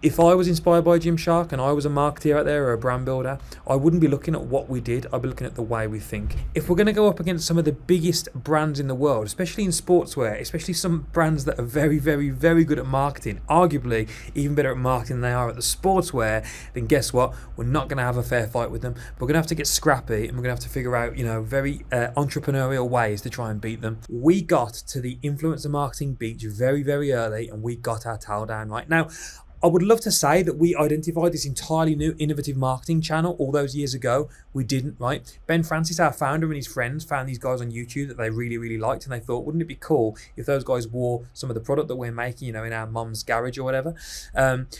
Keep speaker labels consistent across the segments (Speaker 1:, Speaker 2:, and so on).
Speaker 1: If I was inspired by Gymshark and I was a marketeer out there or a brand builder, I wouldn't be looking at what we did, I'd be looking at the way we think. If we're going to go up against some of the biggest brands in the world, especially in sportswear, especially some brands that are very, very, very good at marketing, arguably even better at marketing than they are at the sportswear, then guess what? We're not going to have a fair fight with them. We're going to have to get scrappy and we're going to have to figure out, very entrepreneurial ways to try and beat them. We got to the influencer marketing beach very, very early and we got our towel down right. Now, I would love to say that we identified this entirely new innovative marketing channel all those years ago. We didn't, right? Ben Francis, our founder, and his friends found these guys on YouTube that they really, really liked, and they thought, wouldn't it be cool if those guys wore some of the product that we're making, in our mum's garage or whatever?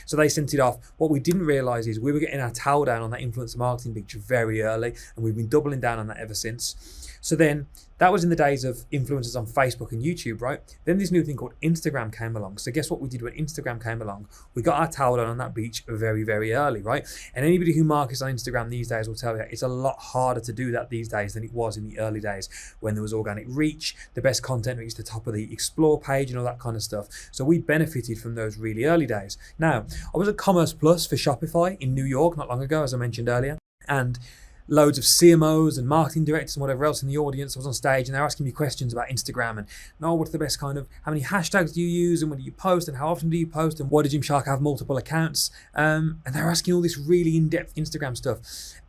Speaker 1: So they sent it off. What we didn't realize is we were getting our towel down on that influencer marketing beach very early, and we've been doubling down on that ever since. So then that was in the days of influencers on Facebook and YouTube, right? Then this new thing called Instagram came along. So guess what we did when Instagram came along? We got our towel down on that beach very, very early, right? And anybody who markets on Instagram these days will tell you it's a lot harder to do that these days than it was in the early days when there was organic reach, the best content reached the top of the explore page and all that kind of stuff. So we benefited from those really early days. Now, I was at Commerce Plus for Shopify in New York not long ago, as I mentioned earlier, and loads of CMOs and marketing directors and whatever else in the audience. I was on stage and they're asking me questions about Instagram and, Noel, what's the best how many hashtags do you use and when do you post and how often do you post and why does Gymshark have multiple accounts? And they're asking all this really in-depth Instagram stuff.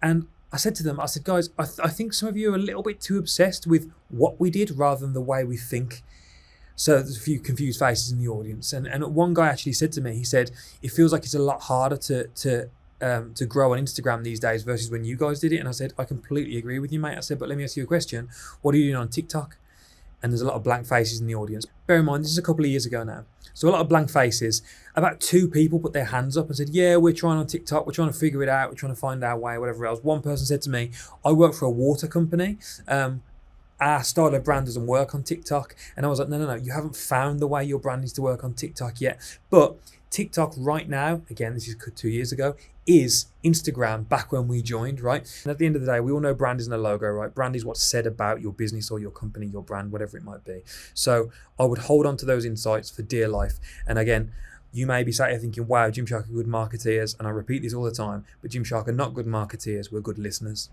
Speaker 1: And I said to them, guys, I think some of you are a little bit too obsessed with what we did rather than the way we think. So there's a few confused faces in the audience. And one guy actually said to me, he said, it feels like it's a lot harder to grow on Instagram these days versus when you guys did it. And I said, I completely agree with you, mate. I said, but let me ask you a question. What are you doing on TikTok? And there's a lot of blank faces in the audience. Bear in mind, this is a couple of years ago now. So a lot of blank faces. About 2 people put their hands up and said, yeah, we're trying on TikTok. We're trying to figure it out. We're trying to find our way, whatever else. One person said to me, I work for a water company. Our style of brand doesn't work on TikTok. And I was like, no, you haven't found the way your brand needs to work on TikTok yet. But TikTok right now, again, this is 2 years ago, is Instagram back when we joined, right? And at the end of the day, we all know brand isn't a logo, right? Brand is what's said about your business or your company, your brand, whatever it might be. So I would hold on to those insights for dear life. And again, you may be sat here thinking, wow, Gymshark are good marketeers. And I repeat this all the time, but Gymshark are not good marketeers, we're good listeners.